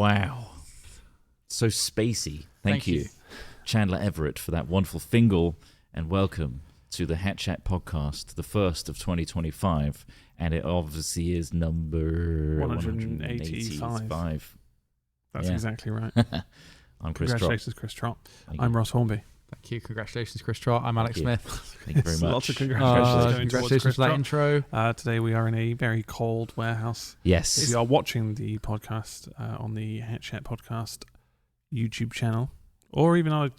Wow. So spacey. Thank you, Chandler Everett, for that wonderful fingal, and welcome to the Hat Chat podcast, the first of 2025, and it obviously is number 185. That's exactly right. I'm Chris Trott. Congratulations, Chris Trott. I'm Ross Hornby. Thank you. Congratulations, Chris Trott. I'm Alex Smith. Thank you very much. Lots of congratulations. Congratulations for that intro. Today we are in a very cold warehouse. Yes. If you are watching the podcast on the Hat Chat podcast YouTube channel, or even our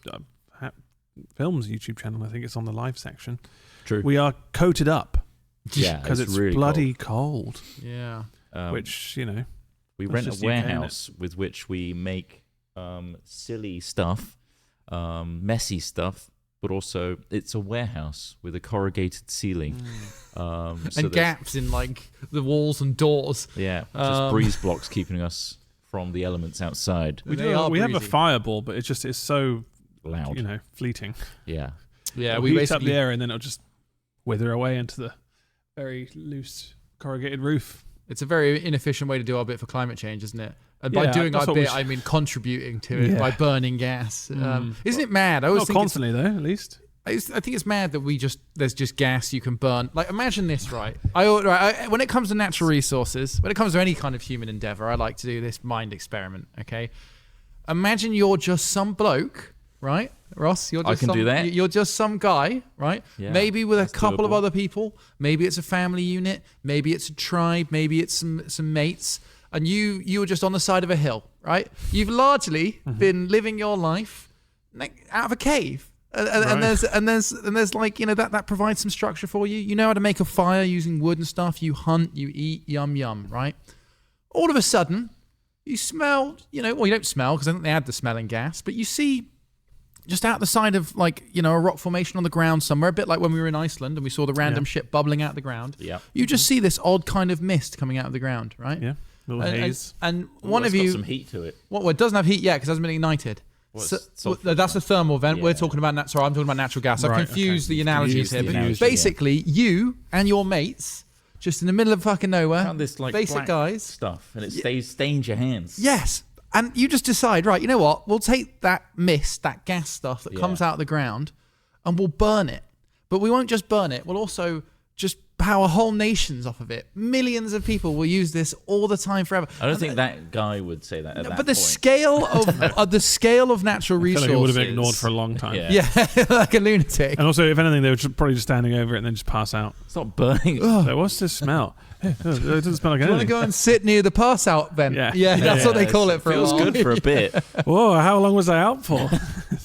Films YouTube channel, I think it's on the live section. True. We are coated up. Yeah, because it's really bloody cold. Yeah. Which, we rent that's a just UK, warehouse with which we make silly stuff, messy stuff, but also it's a warehouse with a corrugated ceiling. And gaps in like the walls and doors. Yeah, just breeze blocks keeping us from the elements outside. We have a fireball, but it's so Loud. Fleeting. Yeah. Yeah, we heat up the air and then it'll just wither away into the very loose corrugated roof. It's a very inefficient way to do our bit for climate change, isn't it? And by doing our bit, I mean contributing to it by burning gas. Isn't it mad? I always Not think constantly, though, at least. I think it's mad that there's just gas you can burn. Like, imagine this, right? When it comes to natural resources, when it comes to any kind of human endeavor, I like to do this mind experiment, okay? Imagine you're just some bloke, right? Ross, I can do that. You're just some guy, right? Yeah, maybe with a couple of doable. other people. Maybe it's a family unit. Maybe it's a tribe. Maybe it's some mates. And you were just on the side of a hill, right? You've largely been living your life out of a cave. And there's like, that provides some structure for you. You know how to make a fire using wood and stuff. You hunt, you eat, yum, right? All of a sudden, you smell, you don't smell because I think they add the smelling gas, but you see just out the side of a rock formation on the ground somewhere, a bit like when we were in Iceland and we saw the random shit bubbling out of the ground. Yeah. You just see this odd kind of mist coming out of the ground, right? Yeah. Little haze. And one of got you... some heat to it. Well, it doesn't have heat yet because it hasn't been ignited. That's a thermal vent. Yeah. We're talking about I'm talking about natural gas. I've confused the analogies here. Analogy, basically, you and your mates, just in the middle of fucking nowhere, Found this basic black guys, stuff, and it stains your hands. Yes. And you just decide, right, you know what? We'll take that mist, that gas stuff that comes out of the ground, and we'll burn it. But we won't just burn it. We'll also just power whole nations off of it. Millions of people will use this all the time forever. I don't think that guy would say that at that But the point. scale of natural resources, He would have been ignored for a long time. Yeah, like a lunatic. And also, if anything, they were probably just standing over it and then just pass out. Stop burning. So what's this smell? It doesn't smell like Do you want to anything. go and sit near the pass out vent? Yeah. That's what they call it for a Feels while. good for a bit. Whoa, how long was I out for?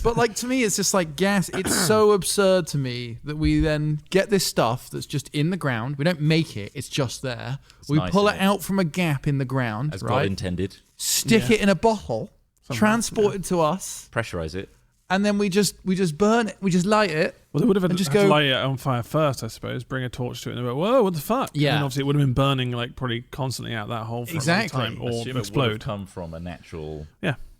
But to me, it's just like gas. It's so absurd to me that we then get this stuff that's just in the ground. We don't make it. It's just there. We nice, pull it isn't it? out from a gap in the ground, As right? God intended. Stick it in a bottle, transport it to us, Pressurize it. and then we just burn it. We just light it. Well, they would have had just to light it on fire first, I suppose. Bring a torch to it and they go, whoa, what the fuck? Yeah. And then obviously it would have been burning probably constantly out that hole for a long time, or Assume it would explode. have come from a natural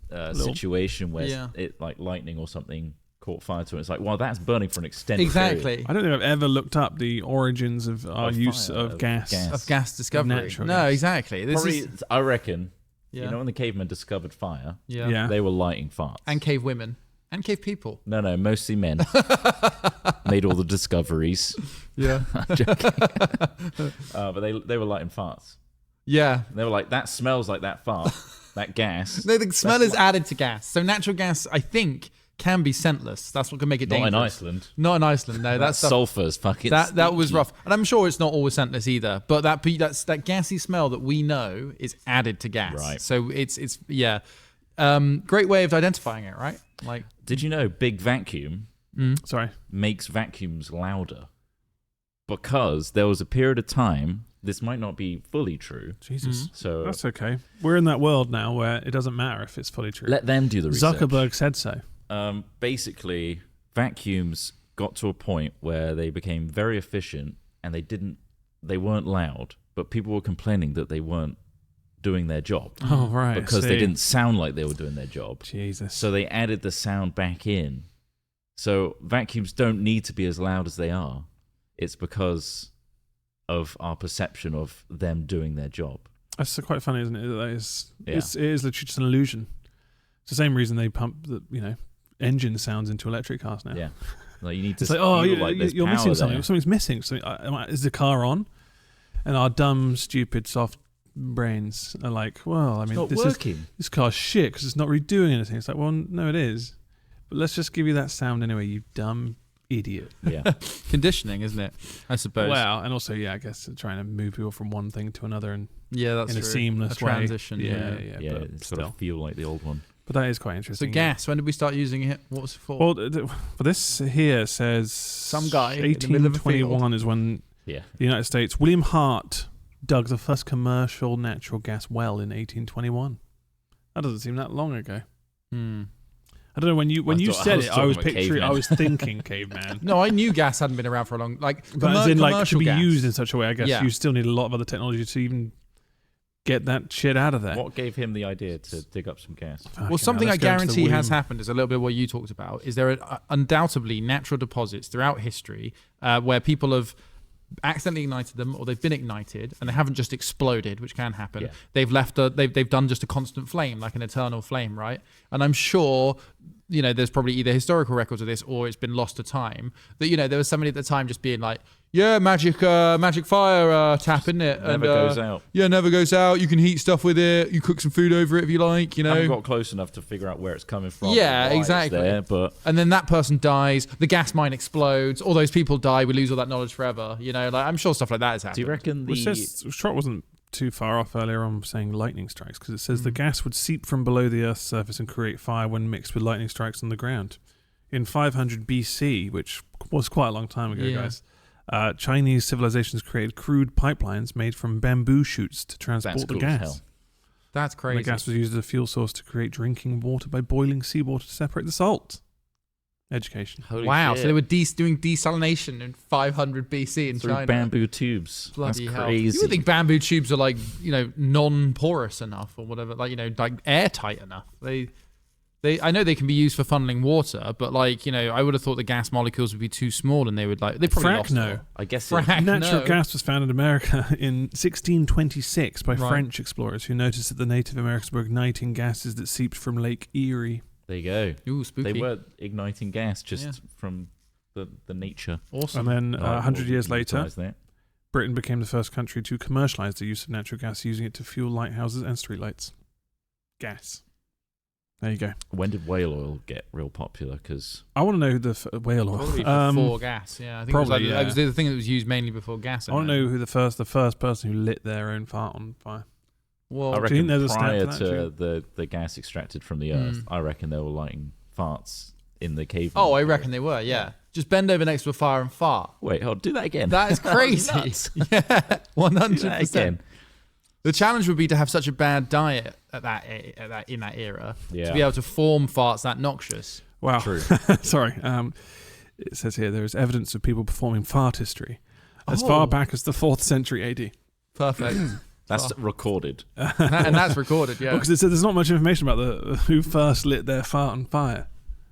Little- situation where it like lightning or something caught fire to it. It's like, well, that's burning for an extended period. Exactly. I don't think I've ever looked up the origins of our use fire, of gas. Of gas discovery. Natural No, gas. exactly. This Probably, is I reckon, yeah. when the cavemen discovered fire, yeah. they were lighting farts. And cave women and cave people. No, mostly men. Made all the discoveries. Yeah. I'm joking. But they were lighting farts. Yeah. They were like, that smells like that fart, that gas. No, the smell is added to gas. So natural gas, I think, can be scentless. That's what can make it dangerous. Not in Iceland. Not in Iceland. No, That sulfur's fucking that was stinky. rough. And I'm sure it's not always scentless either. But that gassy smell that we know is added to gas. Right. So it's great way of identifying it, right? Like, Did you know Big Vacuum Sorry. makes vacuums louder? Because there was a period of time, this might not be fully true. Jesus. So That's okay. We're in that world now where it doesn't matter if it's fully true. let them do the research. Zuckerberg said so. Basically, vacuums got to a point where they became very efficient and they weren't loud, but people were complaining that they weren't doing their job. Oh, right. Because they didn't sound like they were doing their job. Jesus. So they added the sound back in. So vacuums don't need to be as loud as they are. It's because of our perception of them doing their job. That's quite funny, isn't it? That is, Yeah. it is literally just an illusion. It's the same reason they pump the engine sounds into electric cars now. Yeah. Like you need to It's like, there's you're missing power something. there. Something's missing. So is the car on? And our dumb, stupid, soft brains are like, well, I mean, It's not working. this car's shit because it's not really doing anything. It's like, well, no, it is. But let's just give you that sound anyway, you dumb idiot. Yeah. Conditioning, isn't it? I suppose. Well, and also, I guess trying to move people from one thing to another and Yeah, that's in a true. seemless A transition. way. Yeah. Yeah, but it's got to still. feel like the old one. But that is quite So interesting. gas. When did we start using it? What was it for? Well, for this here says Some guy in the middle of a field. 1821 is when Yeah. the United States, William Hart dug the first commercial natural gas well in 1821. That doesn't seem that long ago. I don't know, when you I said was it, I talking was about picturing, cavemen. I was thinking caveman. No, I knew gas hadn't been around for a long. Like, But as in, like, to commercial be gas. used in such a way, I guess Yeah. you still need a lot of other technology to even get that shit out of there. What gave him the idea to dig up some gas? Fucking Well, something hell, I let's go into the guarantee has womb. happened is a little bit what you talked about. Is there are undoubtedly natural deposits throughout history where people have accidentally ignited them, or they've been ignited and they haven't just exploded, which can happen. Yeah. They've left they've done just a constant flame, like an eternal flame, right? And I'm sure, there's probably either historical records of this or it's been lost to time. That there was somebody at the time just being like, yeah, magic fire tap, isn't it? Never goes out. Yeah, never goes out. You can heat stuff with it. You cook some food over it if you like. Haven't got close enough to figure out where it's coming from. Yeah, or why it's exactly. there, but And then that person dies, the gas mine explodes, all those people die, we lose all that knowledge forever. Like, I'm sure stuff like that has happened. do you reckon Well, it the says Trott wasn't too far off earlier on saying lightning strikes, because it says Mm. the gas would seep from below the Earth's surface and create fire when mixed with lightning strikes on the ground. In 500 BC, which was quite a long time ago, Yeah. guys, Chinese civilizations created crude pipelines made from bamboo shoots to that's transport the cool as gas. hell. That's And crazy. the gas was used as a fuel source to create drinking water by boiling seawater to separate the salt. Education. Holy Wow, shit. so they were doing desalination in 500 BC in through China. bamboo tubes. Bloody That's hell. crazy. You would think bamboo tubes are like, non-porous enough or whatever, like, like airtight enough. I know they can be used for funneling water, but I would have thought the gas molecules would be too small and they would they probably Frack, lost no. it. I guess Frack, Natural no. gas was found in America in 1626 by Right. French explorers who noticed that the Native Americans were igniting gases that seeped from Lake Erie. there you go. Ooh, spooky. They were igniting gas just Yeah. from the nature. Awesome. And then 100 years later, Utilise that. Britain became the first country to commercialise the use of natural gas, using it to fuel lighthouses and streetlights. Gas. There you go. When did whale oil get real popular? Because I want to know who the whale oil. Probably before gas, yeah. I think probably, it was the thing that was used mainly before gas. I want to know who the first person who lit their own fart on fire. Well, I do you think reckon there's a stat prior for that, to the gas extracted from the earth, I reckon they were lighting farts in the cave. oh, I reckon they were, yeah. Just bend over next to a fire and fart. Wait, hold, do that again. That is crazy. Nuts. Yeah, Do that 100%. again. The challenge would be to have such a bad diet in that era to Yeah. be able to form farts that noxious. Wow. True. Sorry. It says here there is evidence of people performing fartistry as Oh. far back as the 4th century AD. Perfect. That's recorded. And that's recorded, yeah. Because it says there's not much information about who first lit their fart on fire.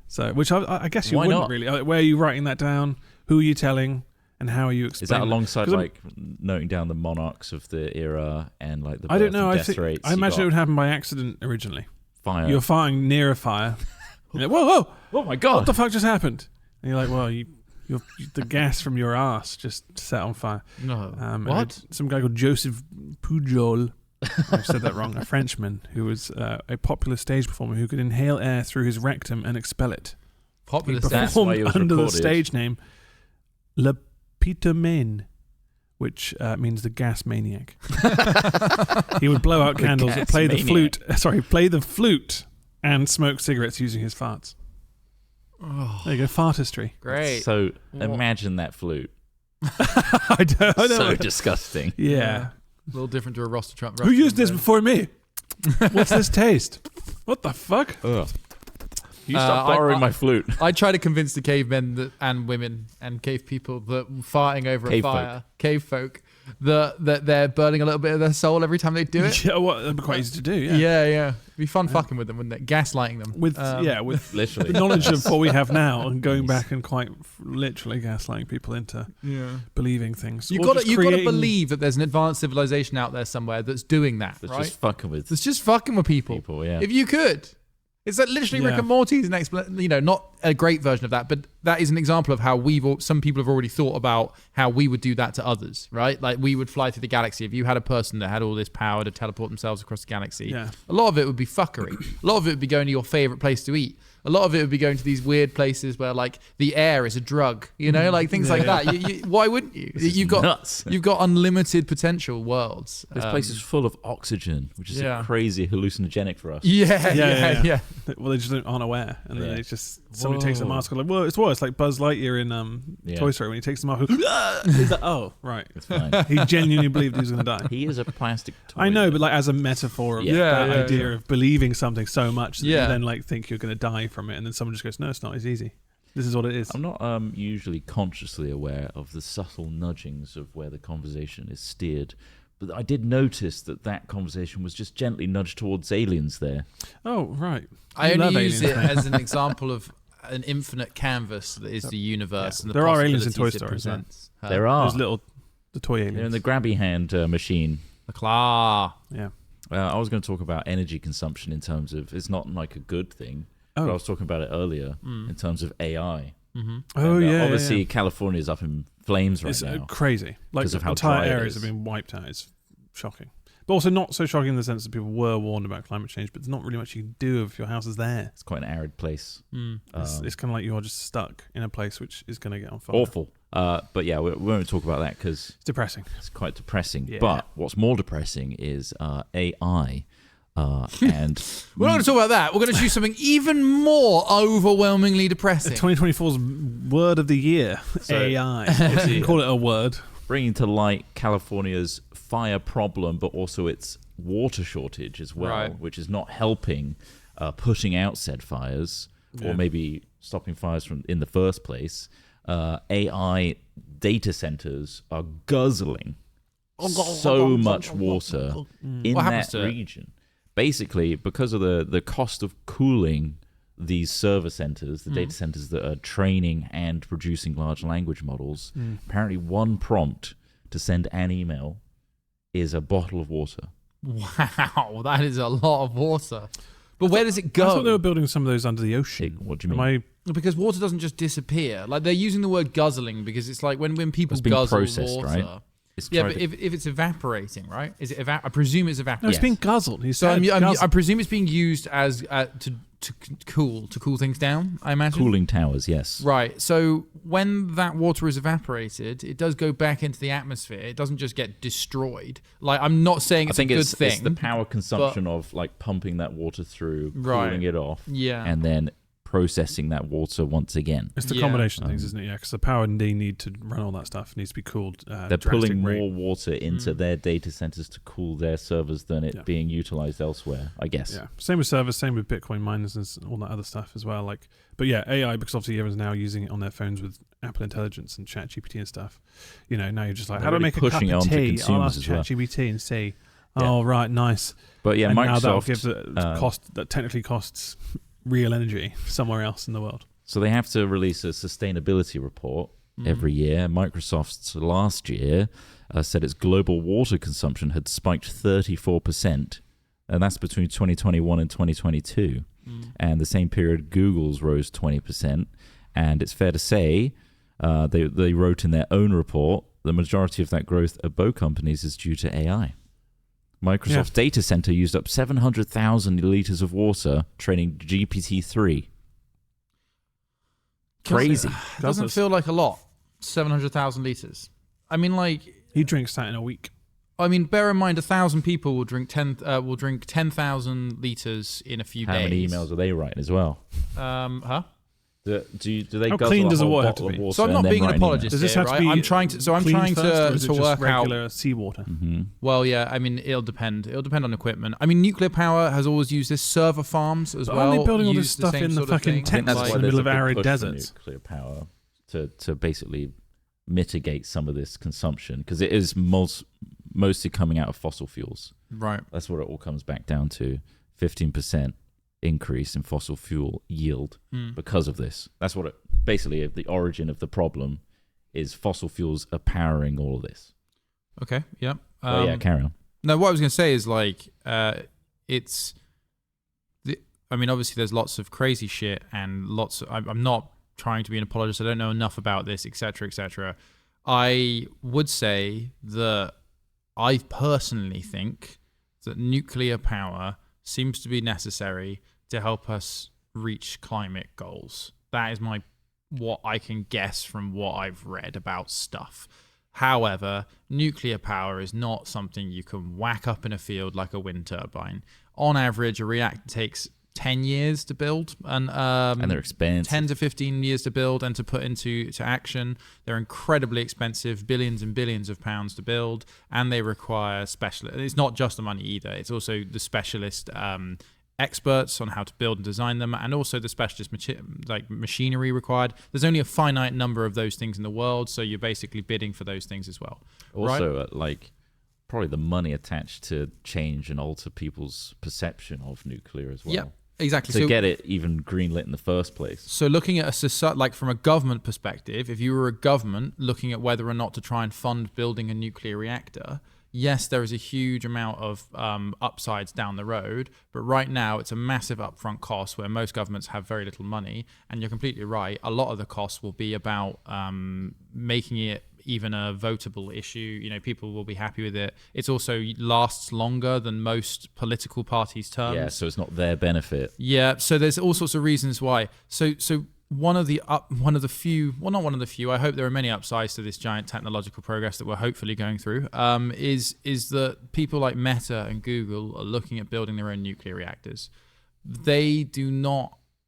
So, which I guess you Why wouldn't not? really. Where are you writing that down? Who are you telling? And how are you explaining? Is that alongside 'Cause I'm- like noting down the monarchs of the era and like the I don't birth know. and I death think rates? I You imagine it got would happen by accident originally. fire. You're farting near a fire. You're like, whoa! Oh my What god! the fuck just happened? And you're like, well, the gas from your ass just set on fire. No. And What? Some guy called Joseph Pujol, I've said that wrong, a Frenchman who was a popular stage performer who could inhale air through his rectum and expel it. Popular He stats. That's why performed he was under the recorded. stage name Le Pitomane, which means the gas maniac. He would blow out The candles, gas play the maniac. flute, and smoke cigarettes using his farts. Oh, There you go, fartistry. great. So What? imagine that flute. I don't know. So disgusting. Yeah. A little different to a roster Trump. Who used this before me? What's this taste? What the fuck? Ugh. You stop I- borrowing I- my flute. I try to convince the cavemen and women and cave people that farting over Cave a fire, cave folk, that they're burning a little bit of their soul every time they do it. Yeah, well, that'd be quite easy to do. Yeah. Yeah. It'd be fun fucking with them, wouldn't it? Gaslighting them. With Literally. the knowledge of what we have now, and going back and quite literally gaslighting people into believing things. You've got to believe that there's an advanced civilization out there somewhere that's doing that. That's right? just fucking with. That's just fucking with people. Yeah. If you could. It's like literally Rick and Morty's not a great version of that, but that is an example of how some people have already thought about how we would do that to others, right? Like we would fly through the galaxy. If you had a person that had all this power to teleport themselves across the galaxy, a lot of it would be fuckery. A lot of it would be going to your favorite place to eat. A lot of it would be going to these weird places where like the air is a drug, like things like that. Why wouldn't you? You've got unlimited potential worlds. This place is full of oxygen, which is crazy hallucinogenic for us. Yeah. Well, they just aren't aware, and then it's just somebody takes a mask. Like, well, it's worse. Like Buzz Lightyear in Toy Story when he takes the mask. He's like, oh, right, it's fine. He genuinely believed he was going to die. He is a plastic toy. I know, but like as a metaphor of that idea of believing something so much that you then like think you're going to die from it, and then someone just goes, no, it's not. It's easy. This is what it is. I'm not usually consciously aware of the subtle nudgings of where the conversation is steered. But I did notice that conversation was just gently nudged towards aliens there. Oh, right. I only use it as an example of an infinite canvas that is the universe. And the there are aliens in Toy Story. There are. There's the toy aliens. They're in the grabby hand machine. The claw. Yeah. I was going to talk about energy consumption in terms of it's not like a good thing. But I was talking about it earlier in terms of AI. Mm-hmm. Obviously, California is up in flames right now. It's crazy. Like of how entire dry it areas is. have been wiped out. It's shocking. But also not so shocking in the sense that people were warned about climate change, but there's not really much you can do if your house is there. It's quite an arid place. It's kind of like you're just stuck in a place which is going to get on fire. Awful. But yeah, we won't talk about that because it's depressing. It's quite depressing. Yeah. But what's more depressing is AI. And we're not going to talk about that. We're going to choose something even more overwhelmingly depressing. 2024's word of the year, AI. If you can call it a word. Bringing to light California's fire problem, but also its water shortage as well, which is not helping putting out said fires or maybe stopping fires from in the first place. AI data centers are guzzling so much water in that region. Basically, because of the cost of cooling these server centers, the data centers that are training and producing large language models, apparently one prompt to send an email is a bottle of water. Wow, that is a lot of water. But where does it go? I thought they were building some of those under the ocean. What do you mean? Because water doesn't just disappear. Like they're using the word guzzling because it's like when people it's being guzzle processed, water. Right? But if it's evaporating, right? Is it? I presume it's evaporating. No, it's being guzzled. I presume it's being used as to cool things down. I imagine cooling towers. Yes. Right. So when that water is evaporated, it does go back into the atmosphere. It doesn't just get destroyed. Like I'm not saying it's a good thing. It's the power consumption of like pumping that water through, cooling it off, and then processing that water once again. It's the combination of things, isn't it? Yeah, because the power they need to run all that stuff needs to be cooled. They're pulling more water into their data centers to cool their servers than it being utilized elsewhere, I guess. Yeah, same with servers, same with Bitcoin miners and all that other stuff as well. Like, but yeah, AI, because obviously everyone's now using it on their phones with Apple Intelligence and ChatGPT and stuff. You know, now you're just like, how do I make a cup of tea? I'll ask ChatGPT and say, oh, right, nice. But yeah, and Microsoft now that'll give a cost that technically costs real energy somewhere else in the world. So they have to release a sustainability report every year. Microsoft's last year said its global water consumption had spiked 34%, and that's between 2021 and 2022. And the same period, Google's rose 20%. And it's fair to say, they wrote in their own report, the majority of that growth at both companies is due to AI. Microsoft's data center used up 700,000 liters of water training GPT-3. Crazy. Doesn't feel like a lot. 700,000 liters. I mean, like he drinks that in a week. I mean, bear in mind, 1,000 people will drink 10,000 liters in a few days. How many emails are they writing as well? Do they How guzzle clean does a the whole water have to bottle be? of water? So I'm not being an apologist Does this here, have to right? be I'm trying to work regular out seawater. Well, yeah. I mean, it'll depend. It'll depend on equipment. I mean, nuclear power has always used this. Server farms as well. Are they building all this use stuff the in the sort of fucking thing. Texas in the middle of arid deserts? Nuclear power to basically mitigate some of this consumption, because it is mostly coming out of fossil fuels. Right. That's what it all comes back down to. 15% increase in fossil fuel yield because of this. That's what it basically, the origin of the problem is. Fossil fuels are powering all of this. Okay. Yeah. Carry on. No, what I was going to say is like it's. I mean, obviously, there's lots of crazy shit and lots. I'm not trying to be an apologist. I don't know enough about this, etc., etc. I would say that I personally think that nuclear power seems to be necessary to help us reach climate goals. That is what I can guess from what I've read about stuff. However, nuclear power is not something you can whack up in a field like a wind turbine. On average, a reactor takes 10 years to build, and they're expensive. 10 to 15 years to build and to put into action. They're incredibly expensive, billions and billions of pounds to build, and they require it's not just the money either. It's also the specialist experts on how to build and design them, and also the specialist machinery required. There's only a finite number of those things in the world, so you're basically bidding for those things as well. Also, probably the money attached to change and alter people's perception of nuclear as well. Yeah, exactly. To get it even greenlit in the first place. So looking at a society, like from a government perspective, if you were a government looking at whether or not to try and fund building a nuclear reactor, yes, there is a huge amount of upsides down the road, but right now it's a massive upfront cost where most governments have very little money. And you're completely right. A lot of the costs will be about making it even a votable issue. You know, people will be happy with it. It also lasts longer than most political parties' terms. Yeah, so it's not their benefit. Yeah, so there's all sorts of reasons why. So one of the few, I hope there are many upsides to this giant technological progress that we're hopefully going through, is that people like Meta and Google are looking at building their own nuclear reactors.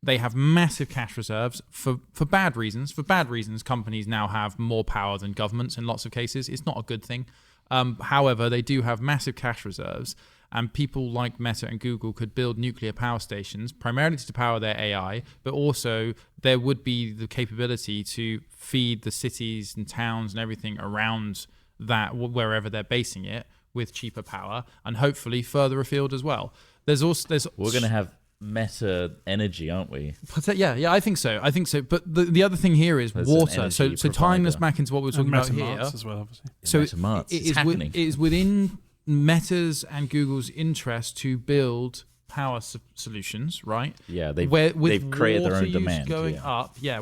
They have massive cash reserves for bad reasons. For bad reasons, companies now have more power than governments in lots of cases. It's not a good thing. However, they do have massive cash reserves, and people like Meta and Google could build nuclear power stations primarily to power their AI, but also there would be the capability to feed the cities and towns and everything around that, wherever they're basing it, with cheaper power, and hopefully further afield as well. We're going to have Meta energy, aren't we? Yeah, I think so. But the other thing here is water. So tying this back into what we were talking about here as well, obviously. So it is within Meta's and Google's interest to build power solutions, right? Yeah, they've created their own demand.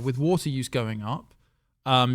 With water use going up,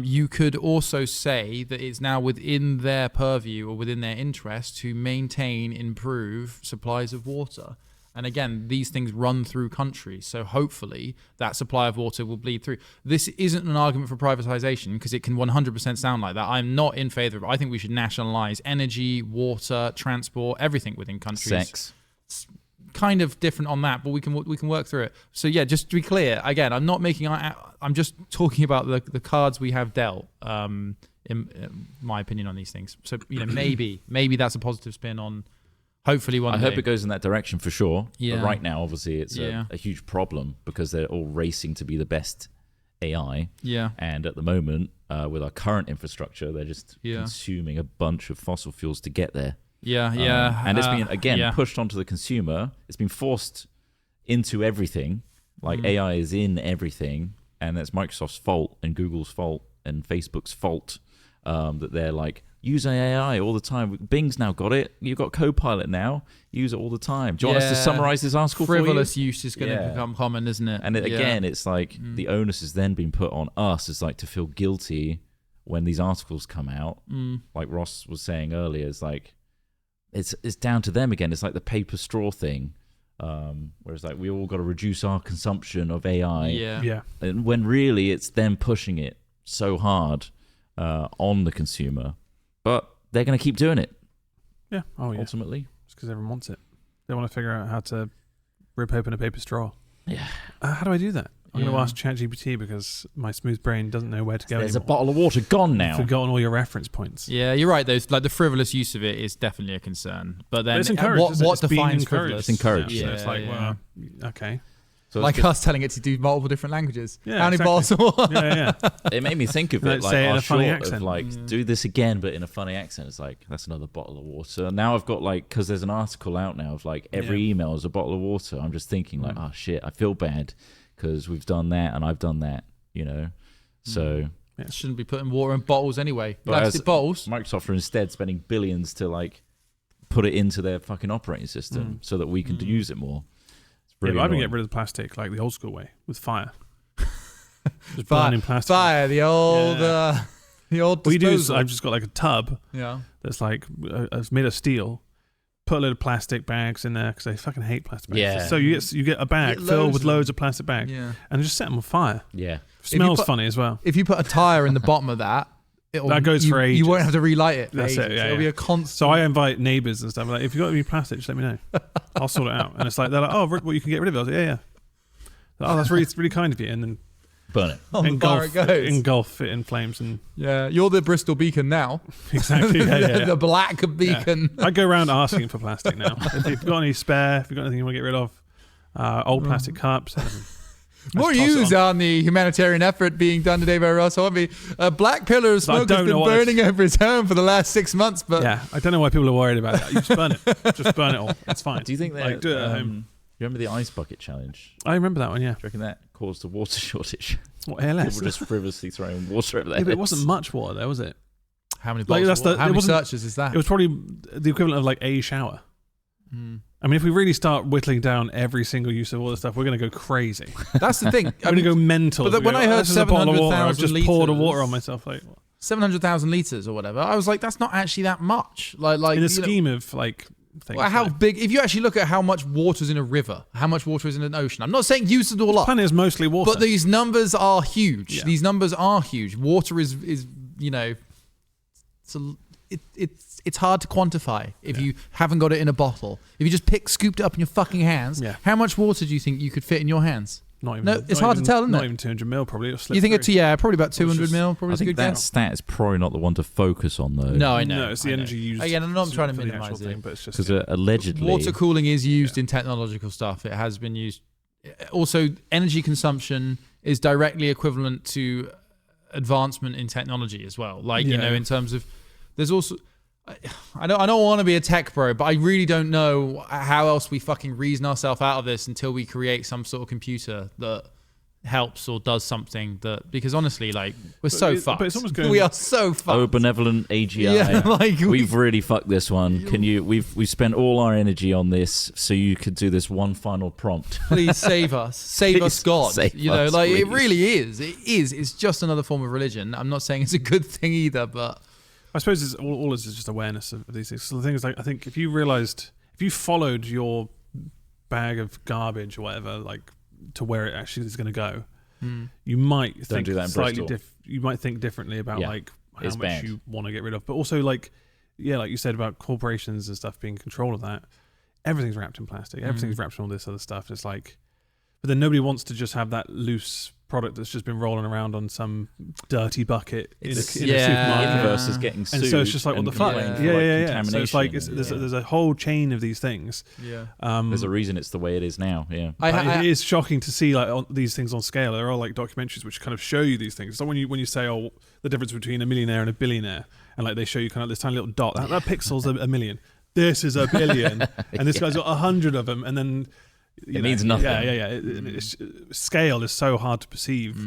you could also say that it's now within their purview or within their interest to improve supplies of water. And again, these things run through countries, so hopefully that supply of water will bleed through. This isn't an argument for privatization, because it can 100% sound like that. I'm not in favor of it. I think we should nationalize energy, water, transport, everything within countries. Sex. It's kind of different on that, but we can work through it. So yeah, just to be clear, again, I'm just talking about the cards we have dealt, in my opinion on these things. So maybe that's a positive spin on. Hopefully one day. I hope it goes in that direction for sure. Yeah. But right now, obviously, it's a huge problem because they're all racing to be the best AI. Yeah. And at the moment, with our current infrastructure, they're just consuming a bunch of fossil fuels to get there. Yeah. And it's been, pushed onto the consumer. It's been forced into everything. Like AI is in everything. And that's Microsoft's fault and Google's fault and Facebook's fault that they're like, use AI all the time. Bing's now got it. You've got Copilot now. Use it all the time. Do you want us to summarize this article for you? Frivolous use is going to become common, isn't it? And again, it's like the onus has then been put on us as like to feel guilty when these articles come out. Like Ross was saying earlier, it's like it's down to them again. It's like the paper straw thing. Whereas like we all got to reduce our consumption of AI. Yeah. And when really it's them pushing it so hard on the consumer. But they're going to keep doing it. Yeah. Oh, yeah. Ultimately. It's because everyone wants it. They want to figure out how to rip open a paper straw. Yeah. How do I do that? I'm going to ask ChatGPT because my smooth brain doesn't know where to go There's anymore. a bottle of water gone now. You've forgotten all your reference points. Yeah, you're right. The frivolous use of it is definitely a concern. But then it's encouraged, what defines frivolous? It's encouraged. So it's like, well, okay. So like us telling it to do multiple different languages. Yeah, How many exactly. bottles of water? Yeah, yeah. it made me think of Like, it like say it in our a funny short accent. of like do this again, but in a funny accent. It's like that's another bottle of water. Now I've got like because there's an article out now of like every email is a bottle of water. I'm just thinking like, oh shit, I feel bad because we've done that and I've done that. So. Yeah. Shouldn't be putting water in bottles anyway. But Plastic bottles. Microsoft are instead spending billions to like put it into their fucking operating system so that we can use it more. It's really I've been getting rid of the plastic like the old school way with fire. Just Fire, burning plastic. fire, the old, the old. What you do is disposal. I've just got like a tub that's like it's made of steel. Put a load of plastic bags in there because I fucking hate plastic bags. Yeah. So you get a bag filled with loads of plastic bags and just set them on fire. Yeah. Smells funny as well. If you put a tire in the bottom of that, that goes for ages. You won't have to relight it. That's it. Yeah, It'll be a constant. So I invite neighbours and stuff. Like, if you've got any plastic, just let me know. I'll sort it out. And it's like they're like, oh, well, you can get rid of it. I was like, yeah. Oh, that's really kind of you. And then burn it. Engulf it in flames and you're the Bristol Beacon now. Exactly. The black beacon. I go around asking for plastic now. If you've got any spare, if you've got anything you want to get rid of, old plastic cups. More news on the humanitarian effort being done today by Ross Hornby. A black pillar of smoke has been burning over his home for the last 6 months. But I don't know why people are worried about that. You just burn it. Just burn it all. It's fine. Do you think that? Do it at home. You remember the ice bucket challenge? I remember that one. Yeah. Do you reckon that caused a water shortage? What, ALS? People just frivolously throwing water over there. Yeah, but it wasn't much water there, was it? How many bottles? How many searches is that? It was probably the equivalent of like a shower. I mean, if we really start whittling down every single use of all this stuff, we're going to go crazy. That's the thing. I'm going to go mental. But when I heard 700,000 I've just poured a water on myself. Like 700,000 litres or whatever, I was like, that's not actually that much. Like in the scheme of like things. Well, how big? If you actually look at how much water is in a river, how much water is in an ocean. I'm not saying use it all up. The planet is mostly water. But these numbers are huge. Yeah. These numbers are huge. Water is it's hard to quantify if you haven't got it in a bottle. If you just scooped it up in your fucking hands, how much water do you think you could fit in your hands? Not even. It's hard to tell, isn't not it? Not even 200 mil, probably. You think it's probably about 200 mil. Probably I think that stat is probably not the one to focus on, though. No, I know. No, it's the energy used. Again, I'm not trying to minimise it, but it's just because allegedly water cooling is used in technological stuff. It has been used. Also, energy consumption is directly equivalent to advancement in technology as well. Like in terms of, there's also. I don't want to be a tech bro, but I really don't know how else we fucking reason ourselves out of this until we create some sort of computer that helps or does something that, because honestly, like, we're so fucked. But it's almost going, we are so fucked. Oh, benevolent AGI. We've really fucked this one. We've spent all our energy on this, so you could do this one final prompt. Please save us. Save us, God. Save us, like, please. it really is. It is. It's just another form of religion. I'm not saying it's a good thing either, but I suppose it's all is just awareness of these things. So the thing is, like, I think if you followed your bag of garbage or whatever, like, to where it actually is going to go, you might think slightly you might think differently about like how much you want to get rid of. But also, like you said about corporations and stuff being in control of that, everything's wrapped in plastic. Everything's wrapped in all this other stuff. It's like, but then nobody wants to just have that loose product that's just been rolling around on some dirty bucket in a supermarket versus getting sued. And so it's just like, what the fuck? Yeah. So it's like there's a whole chain of these things. Yeah. There's a reason it's the way it is now. Yeah. It is shocking to see like these things on scale. There are like documentaries which kind of show you these things. So when you say, oh, the difference between a millionaire and a billionaire, and like they show you kind of this tiny little dot. That pixel's a million. This is a billion, and this guy's got 100 of them, and then. It means nothing. Yeah. Scale is so hard to perceive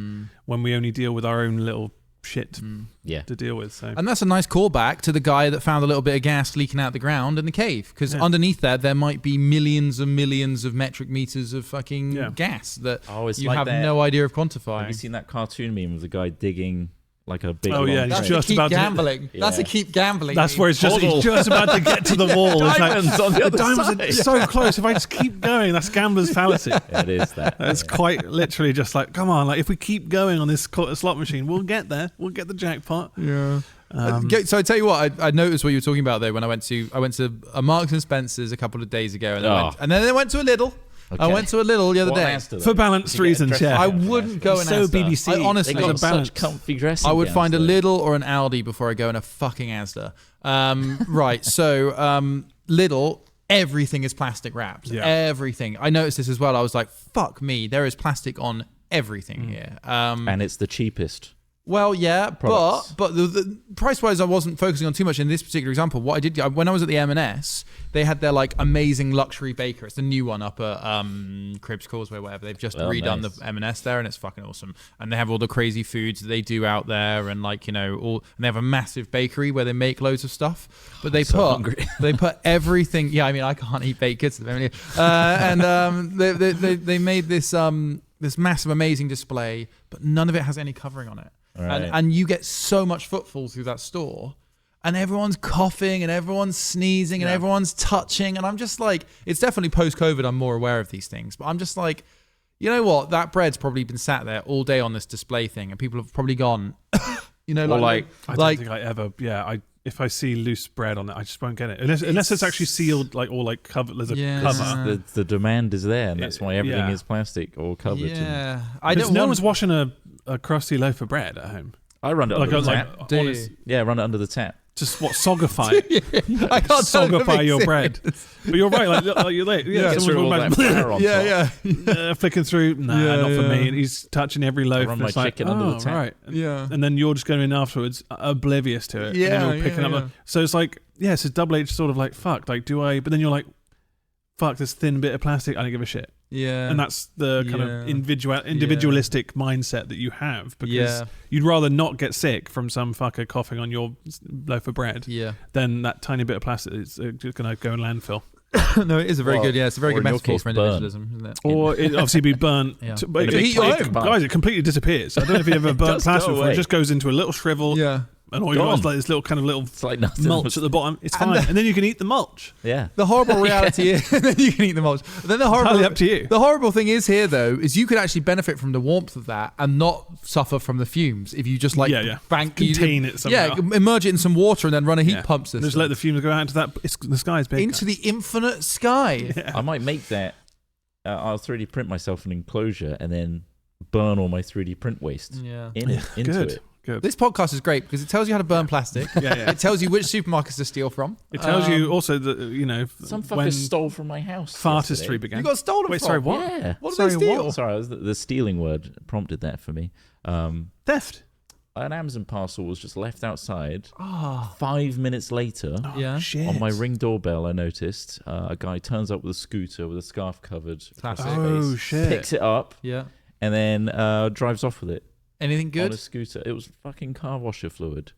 when we only deal with our own little shit to deal with. So. And that's a nice callback to the guy that found a little bit of gas leaking out the ground in the cave, because underneath there might be millions and millions of metric meters of fucking gas that you have no idea of quantifying. Have you seen that cartoon meme of the guy digging like a big? That's just about gambling. That's a keep gambling. That's where he's just about to get to the wall. diamonds on the other side. Are so close. If I just keep going, that's gambler's fallacy. It is that. It's quite literally just like, come on, like if we keep going on this slot machine, we'll get there. We'll get the jackpot. Yeah. So I tell you what, I noticed what you were talking about there when I went to a Marks and Spencer's a couple of days ago, and then I went to a Lidl. Okay. I went to a Lidl the other day for balanced reasons. Yeah, I wouldn't go in so BBC. I honestly, they got such comfy dressing. I would find a Lidl or an Aldi before I go in a fucking Asda. Right, so Lidl, everything is plastic wrapped. Yeah. Everything. I noticed this as well. I was like, fuck me, there is plastic on everything here. And it's the cheapest. Well, yeah, products. but the price-wise, I wasn't focusing on too much in this particular example. What I did, when I was at the M&S, they had their like amazing luxury baker. It's the new one up at Cribs Causeway, whatever. They've just redone the M&S there, and it's fucking awesome. And they have all the crazy foods that they do out there, and like and they have a massive bakery where they make loads of stuff. But they they put everything. Yeah, I mean, I can't eat baked goods at the moment. They made this this massive, amazing display, but none of it has any covering on it. Right. And you get so much footfall through that store, and everyone's coughing and everyone's sneezing and everyone's touching, and I'm just like, it's definitely post-COVID I'm more aware of these things, but I'm just like, you know what, that bread's probably been sat there all day on this display thing, and people have probably gone I don't think I ever if I see loose bread on it, I just won't get it unless it's actually sealed, like, or like covered. There's a cover. The demand is there, and that's why everything is plastic or covered. Yeah, no one's washing a crusty loaf of bread at home. I run it under the tap. Run it under the tap. Just sogify it. I can't sogify your bread. But you're right. Like you're late. Flicking through. Not for me. And he's touching every loaf. I run my chicken under the tap. Right. Yeah. And then you're just going in afterwards, oblivious to it. Yeah. And you're picking up. So it's like, it's a double-edged sort of like, fuck. Like, do I? But then you're like, fuck, this thin bit of plastic. I don't give a shit. Yeah. And that's the kind of individualistic mindset that you have, because you'd rather not get sick from some fucker coughing on your loaf of bread than that tiny bit of plastic that's just going to go in landfill. No, it is a very good, it's a very good metaphor for individualism, isn't it? Or it obviously be burnt. Guys, it completely disappears. I don't know if you ever burnt plastic before. It just goes into a little shrivel. Yeah. And all you got is like this little it's like nothing. mulch at the bottom. It's fine. And then you can eat the mulch. Yeah. The horrible reality is then you can eat the mulch. Then entirely up to you. The horrible thing is here, though, is you could actually benefit from the warmth of that and not suffer from the fumes if you just contain it somehow. Yeah, immerse it in some water and then run a heat pump system. Just let the fumes go out into that. The sky's big. Into the infinite sky. Yeah. I might make that. I'll 3D print myself an enclosure and then burn all my 3D print waste into it. Good. This podcast is great because it tells you how to burn plastic. It tells you which supermarkets to steal from. It tells you also that, some fucker stole from my house. Fartistry began. You got stolen from? Sorry, what? Yeah. What did they steal? Sorry, the stealing word prompted that for me. Theft. An Amazon parcel was just left outside. 5 minutes later, shit. On my Ring doorbell, I noticed a guy turns up with a scooter with a scarf covered. Classic. Shit. Picks it up. And then drives off with it. Anything good? On a scooter. It was fucking car washer fluid.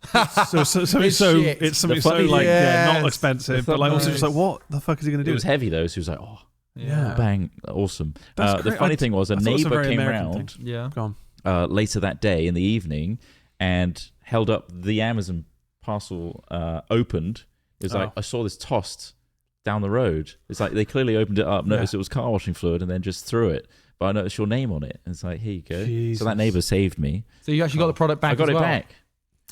so it's something so not expensive, but like also just like, what the fuck is he going to do? It was heavy though, so he was like, bang, awesome. The funny thing was a neighbour came round later that day in the evening and held up the Amazon parcel opened. It was like, I saw this tossed down the road. It's like they clearly opened it up, noticed it was car washing fluid, and then just threw it. But I noticed your name on it. And it's like, here you go. Jesus. So that neighbour saved me. So you actually got the product back. I got it back.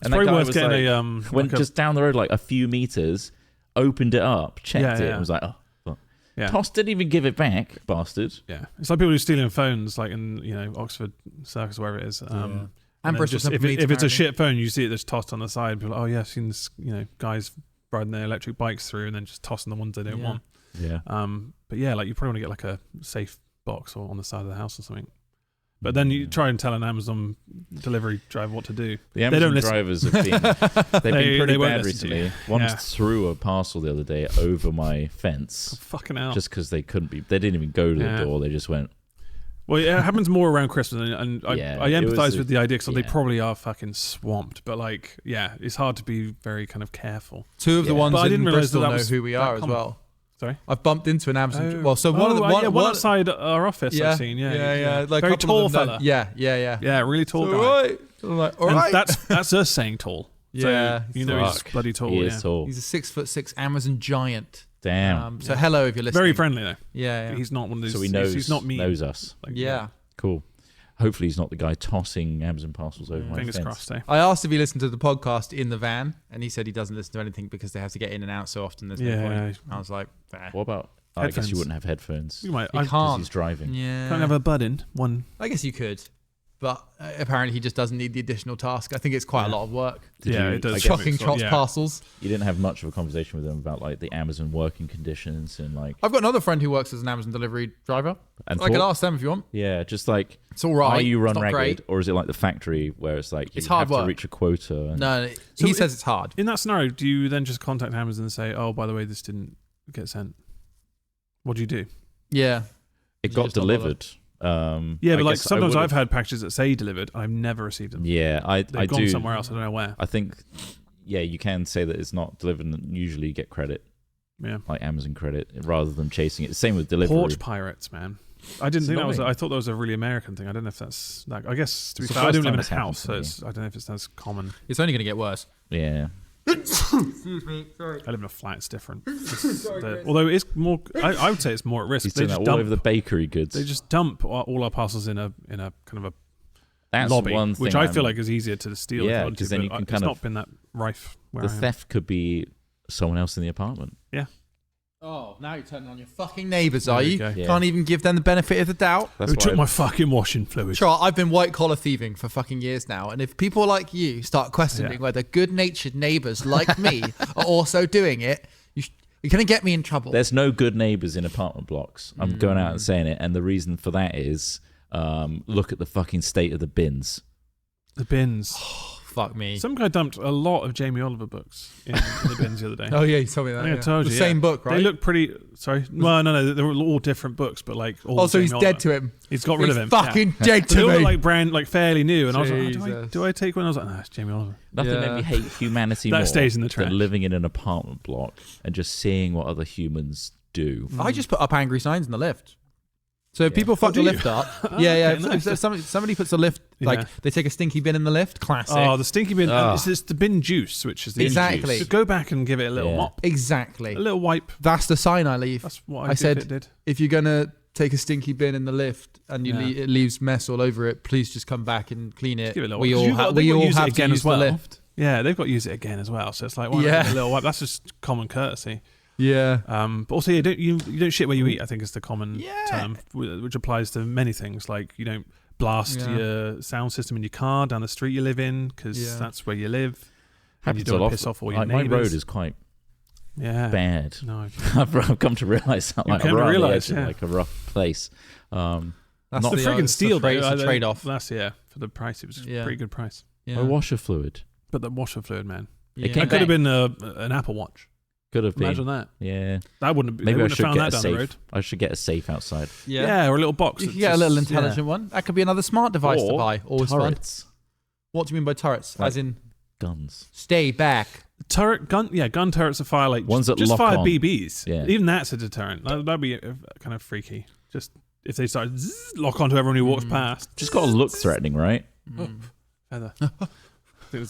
It's probably worth getting went just down the road like a few meters, opened it up, checked it, and was like, oh, fuck. Yeah. Toss didn't even give it back, bastard. Yeah. It's like people who stealing phones, like in Oxford Circus or wherever it is. And Bristol. If it's a shit phone, you see it just tossed on the side. People are like, I've seen this, guys riding their electric bikes through and then just tossing the ones they don't want. Yeah. But yeah, like you probably want to get like a safe box or on the side of the house or something. But then you try and tell an Amazon delivery driver what to do. The Amazon drivers have been pretty bad recently. One threw a parcel the other day over my fence. Oh, fucking hell. Just because they didn't even go to the door. They just went. Well, it happens more around Christmas, and I empathise with the idea because they probably are fucking swamped. But it's hard to be very kind of careful. Two of the ones in Bristol know who we are as well. Sorry? I've bumped into an Amazon. One outside our office I've seen. Like very tall fella. Yeah, really tall guy. Right. I'm like, all right. That's us saying tall. Yeah, so, he's bloody tall. He is tall. He's a 6'6" Amazon giant. Damn. So hello if you're listening. Very friendly though. Yeah. He's not one of those. So he he's not mean. Knows us. Cool. Hopefully he's not the guy tossing Amazon parcels over my fence. Fingers crossed, eh? I asked if he listened to the podcast in the van, and he said he doesn't listen to anything because they have to get in and out so often. There's no point. I was like, what about? I guess you wouldn't have headphones. You might. Because he's driving. Yeah. Can't have a bud in one. I guess you could. But apparently he just doesn't need the additional task. I think it's quite a lot of work. It does. Chucking Trott's parcels. You didn't have much of a conversation with them about like the Amazon working conditions and like. I've got another friend who works as an Amazon delivery driver. And I could ask them if you want. Yeah, just like it's all right. Are you run ragged, great. or is it like the factory where it's like it's you have hard to reach a quota? No, he says it's hard. In that scenario, do you then just contact Amazon and say, "Oh, by the way, this didn't get sent"? What do you do? Yeah, it got delivered. But like sometimes I've had packages that say delivered, I've never received them. Yeah, They've gone somewhere else. I don't know where. I think, you can say that it's not delivered, and usually get credit. Yeah, like Amazon credit rather than chasing it. Same with delivery. Porch pirates, man. I didn't think that was. I thought that was a really American thing. I don't know if that's. I guess to be fair, I don't live in a house, so I don't know if it's as common. It's only going to get worse. Yeah. Excuse me. Sorry. I live in a flat. It's different. Although it's more, I would say it's more at risk. He's doing that all over the bakery goods. They just dump all our parcels in a kind of a That's lobby, one thing which I feel like is easier to steal. Yeah, because then you can it's not been that rife. The theft could be someone else in the apartment. Yeah. Oh, now you're turning on your fucking neighbours, are you? Yeah. Can't even give them the benefit of the doubt. Who took my fucking washing fluid? Sure, I've been white collar thieving for fucking years now, and if people like you start questioning whether good-natured neighbours like me are also doing it, you're going to get me in trouble. There's no good neighbours in apartment blocks. I'm going out and saying it, and the reason for that is look at the fucking state of the bins. The bins. Fuck me. Some guy dumped a lot of Jamie Oliver books in the bins the other day. Oh yeah, you told me that. I think I told you. The same book, right? They look pretty. Sorry. Well, no, they were all different books, but like all. Oh, so he's Jamie Oliver. dead to him. He's got rid of him. Fucking dead They to all me. look like brand, like fairly new, and I was like, Jesus. do I take one? I was like, no, it's Jamie Oliver. Nothing made me hate humanity That more stays in the trash. than living in an apartment block and just seeing what other humans do. I just put up angry signs in the lift. So if people fuck the lift up, if somebody puts a lift, like they take a stinky bin in the lift, classic. Oh, the stinky bin. It's the bin juice, which is the exactly. juice. So go back and give it a little mop. Exactly. A little wipe. That's the sign I leave. That's what I said. It did. If you're gonna take a stinky bin in the lift and it leaves mess all over it, please just come back and clean it. Give it a little we all have to use the lift. Yeah, they've got to use it again as well. So it's like, a little wipe. That's just common courtesy. Yeah. But also, you don't shit where you eat. I think is the common term, which applies to many things. Like you don't blast your sound system in your car down the street you live in because that's where you live. And you don't piss off all your neighbours. My road is quite bad. No, I've come to realise that. Like a rough place. That's not the friggin' steel. It's a trade-off. That's for the price. It was a pretty good price. Yeah. Washer fluid. But the washer fluid, man. Yeah. It could have been an Apple Watch. Could have been. Imagine that. Yeah. That wouldn't have. Maybe I should found get that a down the road. safe. I should get a safe outside. Yeah, or a little box. You could get a little intelligent one. That could be another smart device to buy. Always turrets. Fun. What do you mean by turrets? Like as in guns. Stay back. Gun turrets are fire like ones that just lock fire on. BBs. Yeah. Even that's a deterrent. That'd be kind of freaky. Just if they start lock onto everyone who walks past. Just got to look threatening, right? Feather.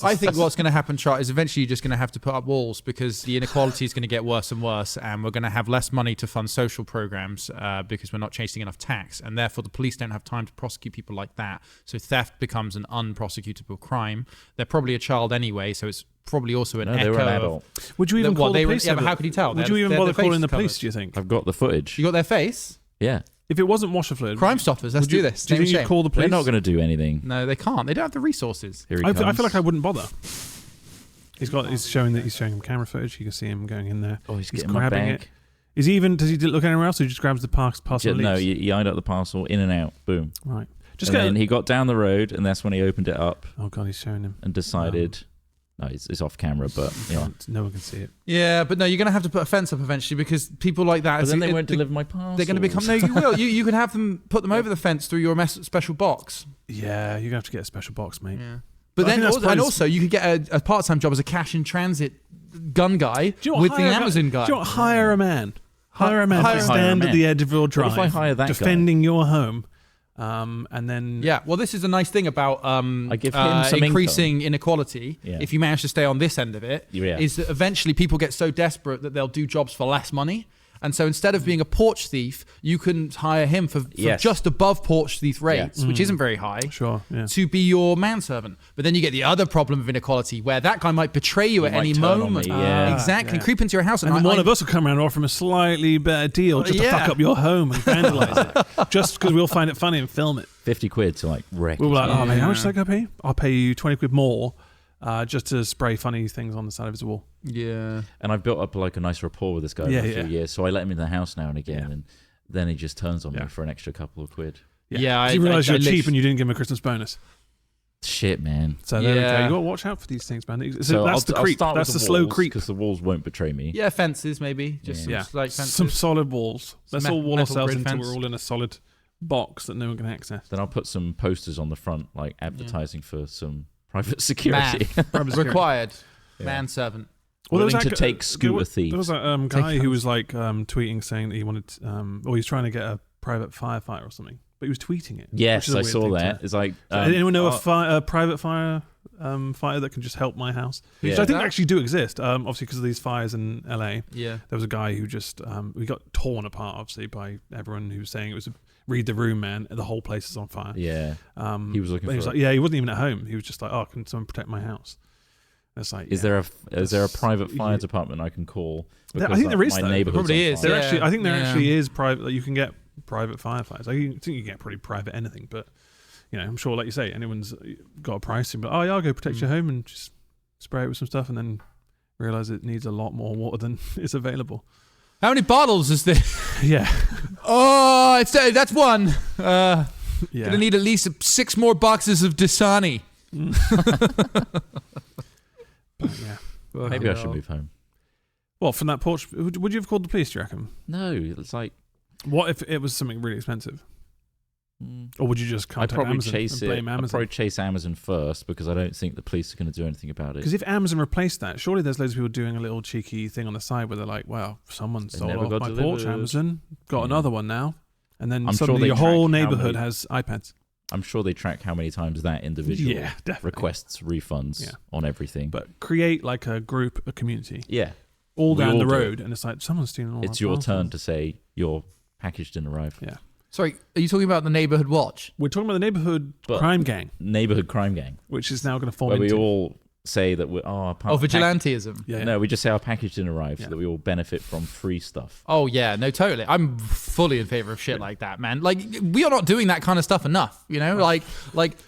I think what's going to happen, Trott, is eventually you're just going to have to put up walls because the inequality is going to get worse and worse, and we're going to have less money to fund social programs because we're not chasing enough tax, and therefore the police don't have time to prosecute people like that. So theft becomes an unprosecutable crime. They're probably a child anyway, so it's probably also an echo. They were an adult. Would you even call the police? Yeah, but how could you tell? Would you even bother calling the police? Do you think? I've got the footage. You got their face? Yeah. If it wasn't washer fluid, Crime Stoppers. Let's do this. Do you think you'd call the police? They're not going to do anything. No, they can't. They don't have the resources. Here he I comes. feel like I wouldn't bother. He's showing him camera footage. You can see him going in there. Oh, he's getting grabbing my bag. it. Does he look anywhere else, or he just grabs the parcel? No, he eyed up the parcel, in and out, boom. Right. Then he got down the road, and that's when he opened it up. Oh God, he's showing him. And decided. No, it's off camera, but no one can see it. Yeah, but no, you're going to have to put a fence up eventually because people like that. But then they won't deliver my parcels. They're going to become. No, you will. You can have them put them over the fence through your special box. Yeah, you're going to have to get a special box, mate. Yeah. But then also you could get a part-time job as a cash in transit gun guy with the Amazon guy. Do you want hire a man? Hire a man to stand at the edge of your drive, what if I hire that defending your home. And then well, this is a nice thing about I give him some increasing inequality. Yeah. If you manage to stay on this end of it, is that eventually people get so desperate that they'll do jobs for less money, And so instead of being a porch thief, you can hire him for just above porch thief rates, which isn't very high, to be your manservant. But then you get the other problem of inequality, where that guy might betray you at any moment. Exactly. Creep into your house. And one of us will come around and offer him a slightly better deal just to fuck up your home and vandalize it. Just because we'll find it funny and film it. 50 quid to like wreck. We'll be like, oh man, how much did I pay? I'll pay you 20 quid more just to spray funny things on the side of his wall. Yeah. And I've built up like a nice rapport with this guy for a few years, so I let him in the house now and again, and then he just turns on me for an extra couple of quid. Yeah, you realise you're cheap and you didn't give him a Christmas bonus. Shit, man. So there we go. You got to watch out for these things, man. So that's the creep. That's the slow creep. Because the walls won't betray me. Yeah, fences maybe. Just like fences. Some solid walls. Let's all wall ourselves into we're all in a solid box that no one can access. Then I'll put some posters on the front, like advertising for some private security. Required. Manservant. Well, willing to take scooter thieves. There was a guy who was like tweeting saying that he wanted, or he's trying to get a private firefighter or something. But he was tweeting it. Yes, I saw that. It's like, anyone know a private fire fighter that can just help my house? Which I think actually do exist. Obviously, because of these fires in LA. Yeah. There was a guy who just we got torn apart, obviously, by everyone who was saying it was read the room, man. The whole place is on fire. Yeah. He was looking. He was like, he wasn't even at home. He was just like, oh, can someone protect my house? It's like, is there a private fire department I can call? I think there is. My neighborhood's probably is. I think there actually is private. Like, you can get private firefighters. I think you can get pretty private anything, but I'm sure, like you say, anyone's got a price. But I'll go protect your home and just spray it with some stuff, and then realize it needs a lot more water than is available. How many bottles is there? Yeah. Oh, that's one. Gonna need at least 6 more boxes of Dasani. But, maybe I should move home. Well, from that porch, would you have called the police, do you reckon? No, it's like... What if it was something really expensive? Or would you just contact Amazon and blame Amazon? I'd probably chase Amazon first, because I don't think the police are going to do anything about it. Because if Amazon replaced that, surely there's loads of people doing a little cheeky thing on the side where they're like, well, someone stole off my porch, Amazon. Got another one now. And then suddenly your whole neighborhood has iPads. I'm sure they track how many times that individual requests refunds on everything. But create like a group, a community. Yeah. All down the road. And it's like, someone's stealing all It's your turn to say your package didn't arrive. Yeah. Sorry, are you talking about the neighborhood watch? We're talking about the neighborhood crime gang. Neighborhood crime gang. Which is now going to form into... Where we all say that we're... vigilantism. No, we just say our package didn't arrive so that we all benefit from free stuff. Oh, yeah. No, totally. I'm fully in favor of shit like that, man. Like, we are not doing that kind of stuff enough, Like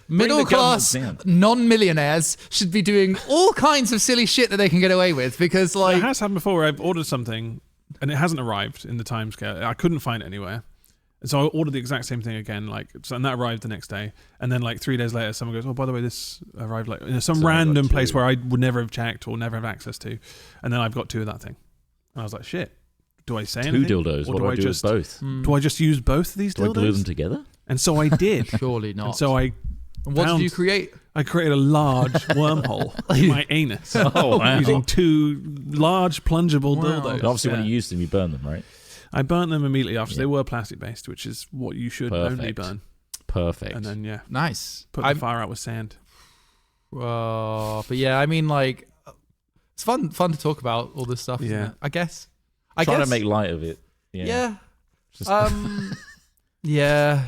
middle-class non-millionaires should be doing all kinds of silly shit that they can get away with, because, like... It has happened before where I've ordered something and it hasn't arrived in the timescale. I couldn't find it anywhere. So I ordered the exact same thing again, and that arrived the next day. And then, 3 days later, someone goes, "Oh, by the way, this arrived in some random place where I would never have checked or never have access to." And then I've got 2 of that thing, and I was like, "Shit, do I say anything? 2 dildos? Or what do I do with both? Do I just use both of these dildos? Do I glue them together?" And so I did. Surely not. And so And what did you create? I created a large wormhole in my anus. Oh, wow. Using 2 large plungible dildos. And obviously, when you use them, you burn them, right? I burnt them immediately after. They were plastic-based, which is what you should only burn. Perfect. And then, nice. Put the fire out with sand. But yeah, I mean, it's fun to talk about all this stuff, isn't it? I guess. Trying to make light of it. Yeah. Yeah.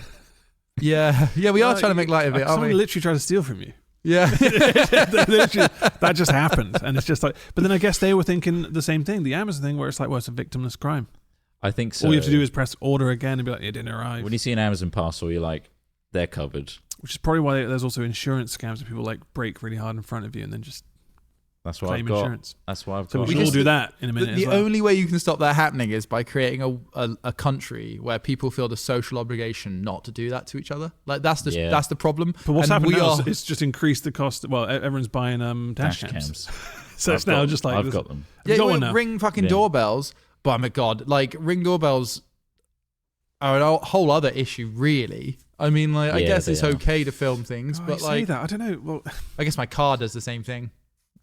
We are trying to make light of it, aren't we? Someone literally tried to steal from you. Yeah. That just happened. And it's just like... But then I guess they were thinking the same thing. The Amazon thing where it's like, well, it's a victimless crime. I think so. All you have to do is press order again and be like, it didn't arrive. When you see an Amazon parcel, you're like, they're covered. Which is probably why there's also insurance scams where people brake really hard in front of you and then just claim insurance. That's why I've got. So we should all do that in a minute. The only way you can stop that happening is by creating a country where people feel the social obligation not to do that to each other. Like that's the problem. But what's happened now is it's just increased the cost. Well, everyone's buying dash cams. So it's now just like I've got them. Yeah, ring fucking doorbells. But my God, Ring doorbells are a whole other issue, really. I mean, I guess it's okay to film things, but say that. I don't know. Well, I guess my car does the same thing.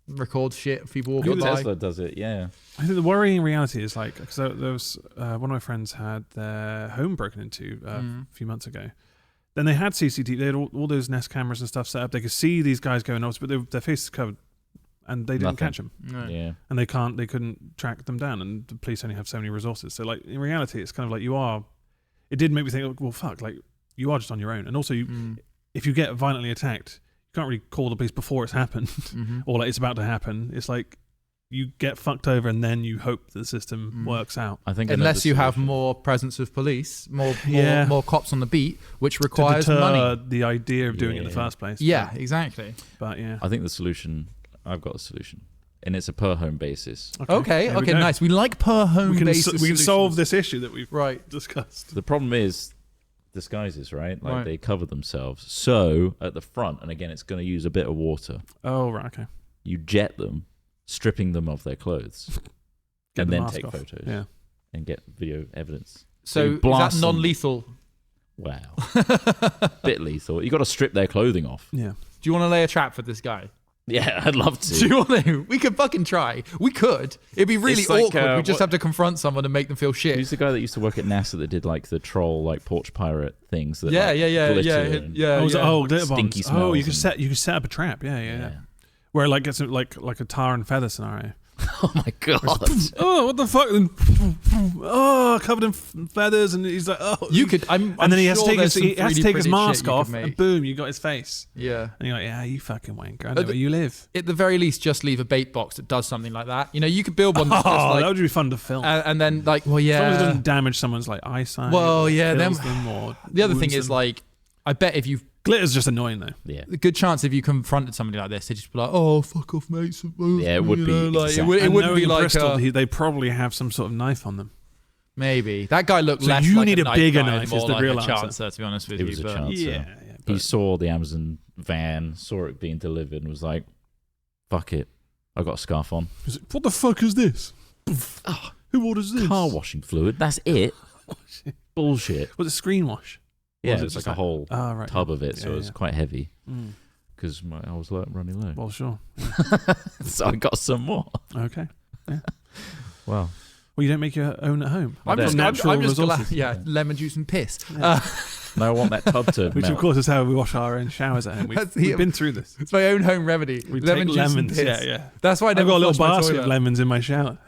Record shit if people walk by. Tesla does it, yeah. I think the worrying reality is because there was one of my friends had their home broken into a few months ago. Then they had CCTV. They had all those Nest cameras and stuff set up. They could see these guys going off, but their faces covered. and they didn't catch them. No. Yeah. And they couldn't track them down, and the police only have so many resources. So like in reality, it's kind of like it did make me think, well, fuck, like you are just on your own. And also, if you get violently attacked, you can't really call the police before it's happened or like it's about to happen. It's like you get fucked over, and then you hope the system works out. I think unless you have more presence of police, more cops on the beat, which requires to deter money. the idea of doing it in the first place. Yeah, exactly. But yeah, I think I've got a solution, and it's a per home basis. Okay, nice. We like per home basis. We can solve this issue that we've discussed. The problem is disguises, right? Like they cover themselves. So at the front, and again, it's going to use a bit of water. Oh, right, okay. You jet them, stripping them of their clothes, and then take photos and get video evidence. So is that non-lethal? Wow. Bit lethal. You got to strip their clothing off. Yeah. Do you want to lay a trap for this guy? Yeah, I'd love to. Do you want to? We could fucking try. We could. It'd be really awkward. We just have to confront someone and make them feel shit. Who's the guy that used to work at NASA that did like the troll, like porch pirate things? That, yeah. Glitter stinky bombs. smells. Oh, you could set up a trap. Yeah. Where like it's like a tar and feather scenario. Oh my god! Oh, what the fuck? Oh, covered in feathers, and he's like, oh. You could. And then he has to take his mask off, and boom, you got his face. Yeah. And you're like, yeah, you fucking wanker. I know where you live. At the very least, just leave a bait box that does something like that. You know, you could build one. That's just like, that would be fun to film. And then like, well, yeah. As long as it doesn't damage someone's like eyesight. Well, yeah. Then the other thing is like, I bet if you. Glitter's just annoying though. Yeah. A good chance if you confronted somebody like this, they'd just be like, "Oh, fuck off, mate." Yeah, it would be. Like, it wouldn't be like Bristol, they probably have some sort of knife on them. Maybe that guy looked less. You like need a bigger knife. Is the like real a answer. Chancer, to be honest with you. It was a chancer. Yeah. He saw the Amazon van, saw it being delivered, and was like, "Fuck it, I got a scarf on." What the fuck is this? Who orders this? Car washing fluid. That's it. Bullshit. Was it screen wash? Yeah, it's like a whole tub of it, so it's quite heavy. Because I was running low. Well, sure. So I got some more. Okay. Yeah. Well, you don't make your own at home. I'm just glad, lemon juice and piss. Yeah. No, I want that tub to which, melt. of course, is how we wash our own showers at home. We've been through this. It's my own home remedy. We lemon take juice lemons. And piss. Yeah. That's why I've got a little basket of lemons in my shower.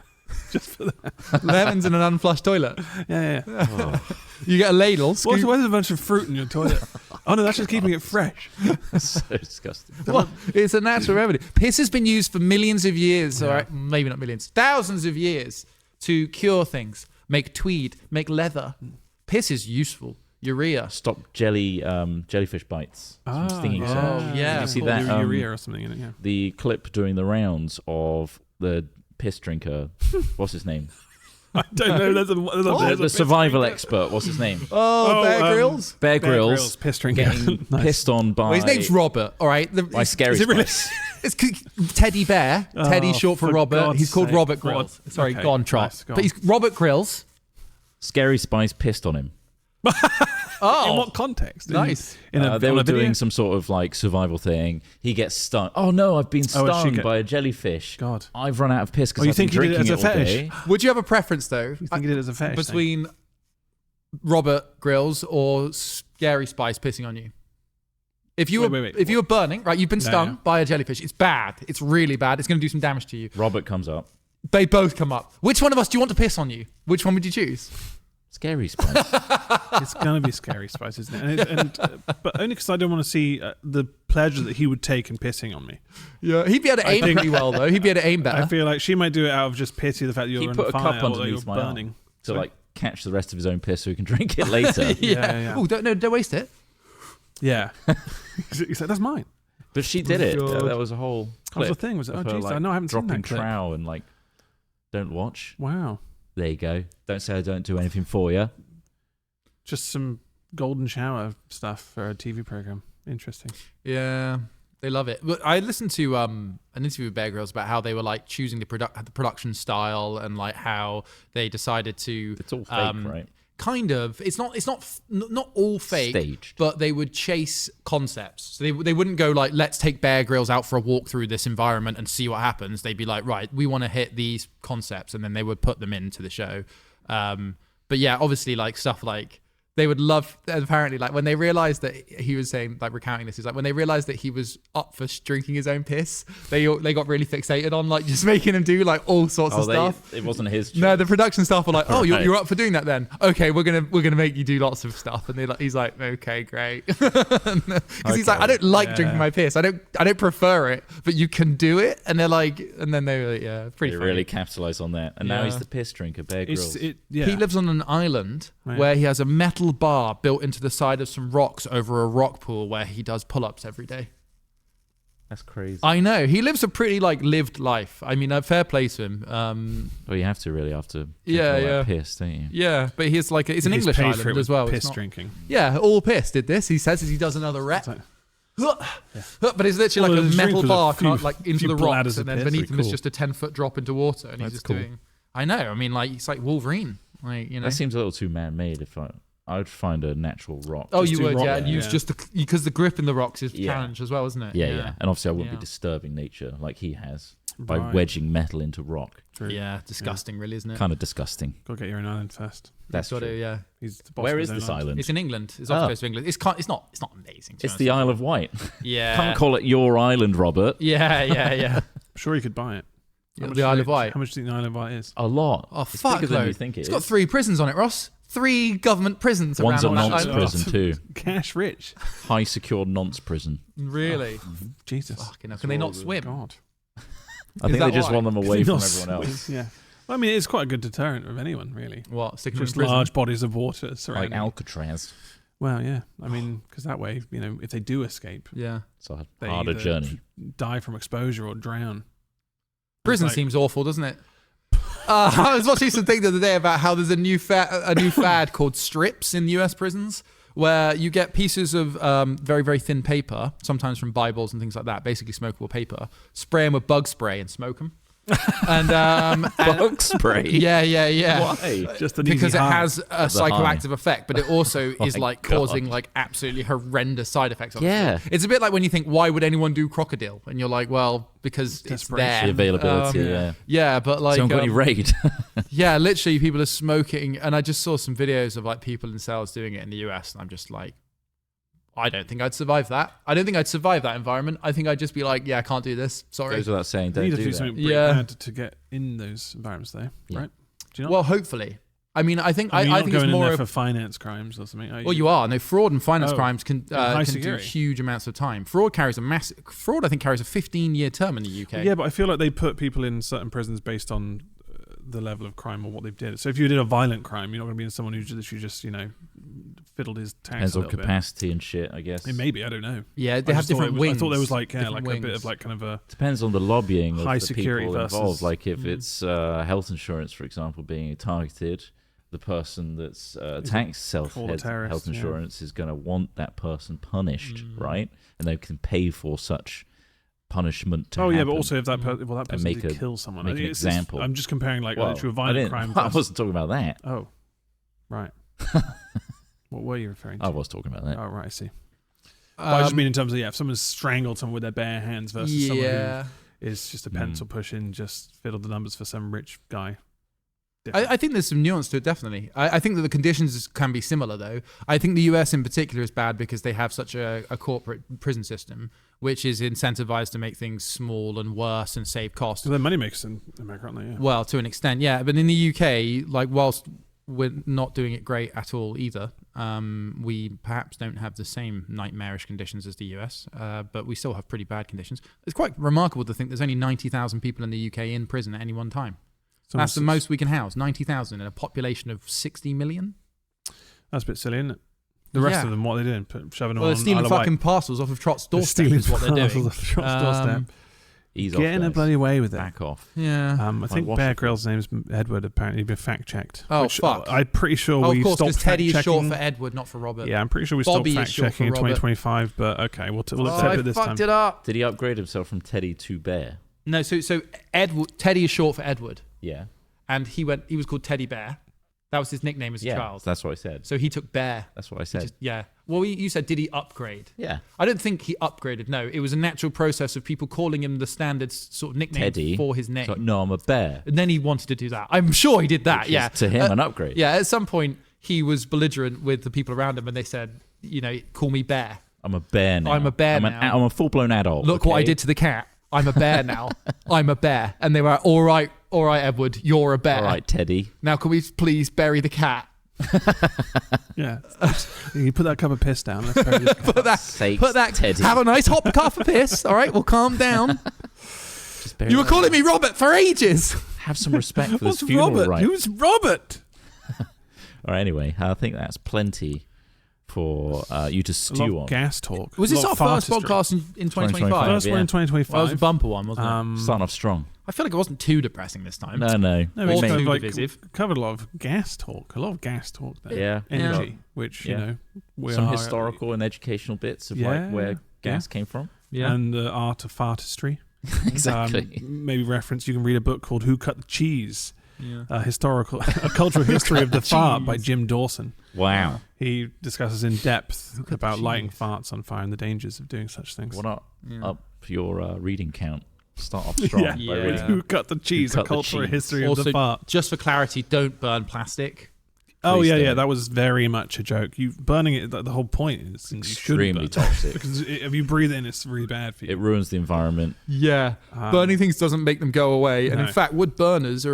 Just for that. Lemons in an unflushed toilet. Yeah. Oh. You get a ladle. Why there's a bunch of fruit in your toilet? Oh no, that's just keeping it fresh. So disgusting. Well, it's a natural remedy. Piss has been used for millions of years, or maybe not millions, thousands of years to cure things, make tweed, make leather. Piss is useful. Urea. Stop jellyfish bites from stinging cells. Oh, yeah. Did you see that? Urea or something in it, yeah. The clip doing the rounds of the piss drinker. What's his name? I don't know. There's the survival expert. What's his name? Bear Grylls. Bear Grylls. Piss drinker. Getting pissed on by. Well, his name's Robert. All right. By Scary Spice. It's Teddy Bear. Teddy short for Robert. God's He's called sake. Robert Grylls. Sorry, Okay, go on, Trott. nice, go But on. he's Robert Grylls. Scary Spice pissed on him. In what context? Nice. They were doing some sort of like survival thing. He gets stung. Oh no, I've been stung by a jellyfish. God. I've run out of piss because I've been drinking drinking it as a all fetish? day. Would you have a preference though? You think it is a fetish between Robert Grylls or Scary Spice pissing on you? If you were if you were burning, right, you've been stung by a jellyfish. It's bad. It's really bad. It's going to do some damage to you. Robert comes up. They both come up. Which one of us do you want to piss on you? Which one would you choose? Scary Spice. It's going to be Scary Spice, isn't it? But only because I don't want to see the pleasure that he would take in pissing on me. Yeah, he'd be able to aim pretty well, though. He'd be able to aim better. I feel like she might do it out of just pity the fact that you're on fire. He put a cup or underneath my burning. arm to like catch the rest of his own piss so he can drink it later. Yeah. Oh, don't waste it. Yeah. He said, that's mine. But she did it. God. That was a whole clip. That was the thing. Was it? Oh, her, jeez. like, I know I haven't seen dropping that clip. trowel and like, don't watch. Wow. There you go. Don't say I don't do anything for you. Just some golden shower stuff for a TV program. Interesting. Yeah, they love it. But I listened to an interview with Bear Grylls about how they were like choosing the production style and like how they decided to. It's all fake, right? Kind of. It's not all fake. Staged. But they would chase concepts. So they wouldn't go like, let's take Bear Grylls out for a walk through this environment and see what happens. They'd be like, right, we want to hit these concepts, and then they would put them into the show. But yeah, obviously like stuff like they would love, apparently, like when they realized that he was saying, like recounting this, is like when they realized that he was up for drinking his own piss, they got really fixated on like just making him do like all sorts of stuff. It wasn't his choice. No, the production staff were like, "Oh, Right. you're up for doing that then? Okay, we're gonna make you do lots of stuff." And he's like, "Okay, great," because he's like, "I don't like drinking my piss. I don't prefer it, but you can do it." And they're like, and then they were like, "Yeah, pretty." They funny. really capitalised on that, and now he's the piss drinker, Bear Grylls. He lives on an island where he has a metal bar built into the side of some rocks over a rock pool where he does pull-ups every day. That's crazy. I know. He lives a pretty lived life. I mean, fair play to him. Well, you have to really after that piss, don't you? Yeah, but he's like it's an English island as well. Piss drinking. Yeah, all piss did this. He says as he does another rep. But it's literally like a metal bar into the rocks, and then beneath him is just a 10-foot drop into water, and he's just doing. I know. I mean, like it's like Wolverine. Like that seems a little too man-made. I would find a natural rock. Oh, you would, yeah. And use just because the grip in the rocks is the challenge as well, isn't it? Yeah. And obviously, I wouldn't be disturbing nature like he has by wedging metal into rock. True. Yeah, disgusting, really, isn't it? Kind of disgusting. Got to get your own island first. That's true. Yeah. He's the boss. Where is this island? It's in England. It's off the coast of England. It's not amazing. It's the Isle of Wight. Yeah. Can't call it your island, Robert. Yeah. I'm sure you could buy it. The Isle of Wight. How much do you think the Isle of Wight is? A lot. Oh, it's fuck bigger than you think it's got 3 prisons on it, Ross. 3 government prisons One's around a on nonce that prison too. Cash rich. High secured nonce prison. Really? Jesus. Fucking hell. Can they not swim? God. I think they just want them away from everyone else. Yeah. Well, I mean, it's quite a good deterrent of anyone, really. What? Sticking just in prison? large bodies of water surrounding. Like Alcatraz. Well, yeah. I mean, because that way, if they do escape, it's a they harder either journey. Die from exposure or drown. Prison seems awful, doesn't it? I was watching something the other day about how there's a new fad called strips in US prisons, where you get pieces of very, very thin paper, sometimes from Bibles and things like that, basically smokable paper, spray them with bug spray and smoke them. And bug spray? Yeah. Why? Just an because easy it high. has a psychoactive effect, but it also is like causing like absolutely horrendous side effects. Obviously. Yeah. It's a bit like when you think, why would anyone do crocodile? And you're like, well, because it's there. The availability, Yeah, but like... Someone got any raid? Yeah, literally people are smoking, and I just saw some videos of like people in cells doing it in the US, and I'm just like, I don't think I'd survive that. I don't think I'd survive that environment. I think I'd just be like, yeah, I can't do this. Sorry. Goes without saying, don't you need to do do that. something pretty bad to get in those environments, though, right? Do you know? Well, hopefully. I mean, I think you're not think going it's more in there for finance crimes or something. Are you? Well, you are. No, fraud and finance crimes can do security. huge amounts of time. Fraud, I think, carries a 15-year term in the UK. Yeah, but I feel like they put people in certain prisons based on the level of crime or what they've did. So if you did a violent crime, you're not going to be in someone who just fiddled his tax. Depends on capacity and shit, I guess. It maybe, I don't know. Yeah, they have different wings. I thought there was like a wings. bit of like kind of a depends on the lobbying of high the security people versus, involved. Like if it's health insurance, for example, being targeted, the person that's attacks health insurance is going to want that person punished, right? And they can pay for such punishment to happen. Yeah, but also if that person did kill someone. Make an example. I'm just comparing like a violent crime. I wasn't talking about that. Oh, right. What were you referring to? I was talking about that. Oh, right, I see. I just mean in terms of, if someone's strangled someone with their bare hands versus someone who is just a pencil pushing, just fiddled the numbers for some rich guy. I think there's some nuance to it, definitely. I think that the conditions can be similar, though. I think the US in particular is bad because they have such a corporate prison system, which is incentivized to make things small and worse and save costs. Well, they're moneymakers in America, aren't they? Yeah. Well, to an extent, yeah. But in the UK, like, whilst we're not doing it great at all either, we perhaps don't have the same nightmarish conditions as the US, but we still have pretty bad conditions. It's quite remarkable to think there's only 90,000 people in the UK in prison at any one time. That's the most we can house, 90,000 in a population of 60 million. That's a bit silly, isn't it? The rest of them, what are they doing? Shoving them on they're stealing fucking parcels off of Trott's doorstep is what they're doing. Off Trott's doorstep. Getting a bloody way with it. Back off. Yeah. I think Bear Grylls' name's Edward, apparently been fact-checked. Oh, fuck. I'm pretty sure we stopped fact-checking. Of course, because Teddy is short for Edward, not for Robert. Yeah, I'm pretty sure we stopped fact-checking in 2025, but okay, we'll accept it this time. I fucked it up. Did he upgrade himself from Teddy to Bear? No, so Teddy is short for Edward. Yeah. And he was called Teddy Bear. That was his nickname as a child. That's what I said. So he took Bear. That's what I said. Well, you said, did he upgrade? Yeah. I don't think he upgraded. No, it was a natural process of people calling him the standard sort of nickname Teddy, for his name. So, no, I'm a bear. And then he wanted to do that. I'm sure he did that. Which is to him an upgrade. Yeah, at some point he was belligerent with the people around him, and they said, call me bear. I'm a bear now. I'm a bear now. I'm a full-blown adult. Look what I did to the cat. I'm a bear now. I'm a bear. And they were like, all right, Edward, you're a bear. All right, Teddy. Now can we please bury the cat? Yeah. You put that cup of piss down. Let's bury this cat. put that. Teddy. Have a nice hot cup of piss. All right, we'll calm down. You were calling me Robert for ages. Have some respect for this What's funeral Robert? rite. Who's Robert? All right, anyway, I think that's plenty for you to stew on. Gas talk. Was this our first podcast in 2025? First one in 2025. Well, it was a bumper one, wasn't it? Starting off strong. I feel like it wasn't too depressing this time. No. No, we Or kind too of divisive. covered a lot of gas talk. A lot of gas talk there. Yeah. Energy, which, we some are, historical and educational bits of like where gas came from. Yeah. And the art of fartistry. Exactly. Maybe reference, you can read a book called Who Cut the Cheese? Yeah. A cultural history of the fart by Jim Dawson. Wow. He discusses in depth about cheese? lighting farts on fire and the dangers of doing such things. Why not up your reading count? Start off strong. by Yeah. reading. Who cut the cheese? Who A cut the cultural cheese? history of Also, the fart. just for clarity, don't burn plastic. Oh Please yeah, don't. that was very much a joke. You burning it. The whole point is Extremely you shouldn't burn it. toxic. Because if you breathe it in, it's really bad for you. It ruins the environment. Yeah. Burning things doesn't make them go away. And No. in fact, wood burners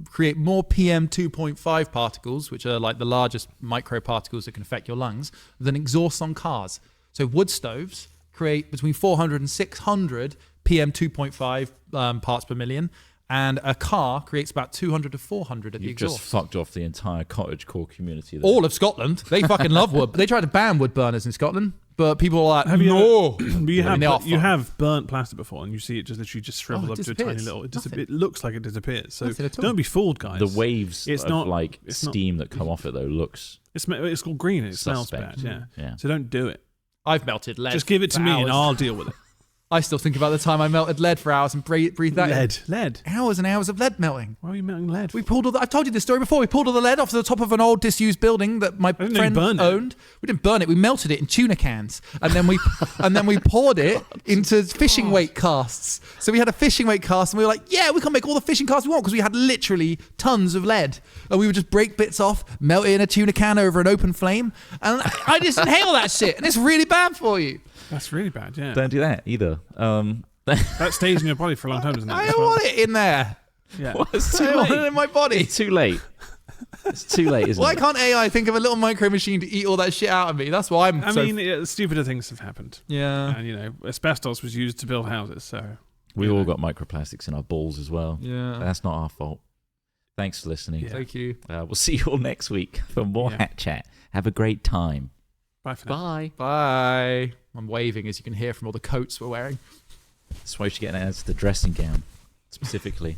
create more PM 2.5 particles, which are like the largest microparticles that can affect your lungs, than exhausts on cars. So wood stoves create between 400 and 600 PM 2.5 parts per million. And a car creates about 200 to 400 at the You've exhaust. just fucked off the entire cottagecore community. There. All of Scotland. They fucking love wood. They tried to ban wood burners in Scotland, but people are like, Have you no. you I mean, they are you fun. have burnt plastic before, and you see it just literally just shriveled up to a tiny disappears. little. Nothing. It looks like it disappears. So Nothing at all. don't be fooled, guys. The waves It's of not- like it's not- steam that come off it though looks. It's called green. And it smells Suspect. bad. Yeah. Yeah. So don't do it. I've melted lead. Just give it to for me, and hours. I'll deal with it. I still think about the time I melted lead for hours and breathed that in. Lead. Hours and hours of lead melting. Why are you melting lead? We pulled I've told you this story before. We pulled all the lead off the top of an old disused building that my didn't know friend you burned it. owned. We didn't burn it. We melted it in tuna cans, and then we poured it into fishing weight casts. So we had a fishing weight cast, and we were like, "Yeah, we can make all the fishing casts we want," because we had literally tons of lead, and we would just break bits off, melt it in a tuna can over an open flame, and I just inhale that shit, and it's really bad for you. That's really bad. Yeah. Don't do that either. That stays in your body for a long time, doesn't it? I as don't well? want it in there. Yeah. Well, it's I too don't want it late. in my body. It's too late. It's too late, isn't Why it? can't AI think of a little micro machine to eat all that shit out of me? That's why I mean, stupider things have happened. yeah. And, asbestos was used to build houses, so... We all got microplastics in our balls as well. Yeah. That's not our fault. Thanks for listening. Yeah. Thank you. We'll see you all next week for more Yeah. Hat Chat. Have a great time. Bye for now. Bye. Bye. I'm waving, as you can hear from all the coats we're wearing. That's why you should get it as the dressing gown, specifically.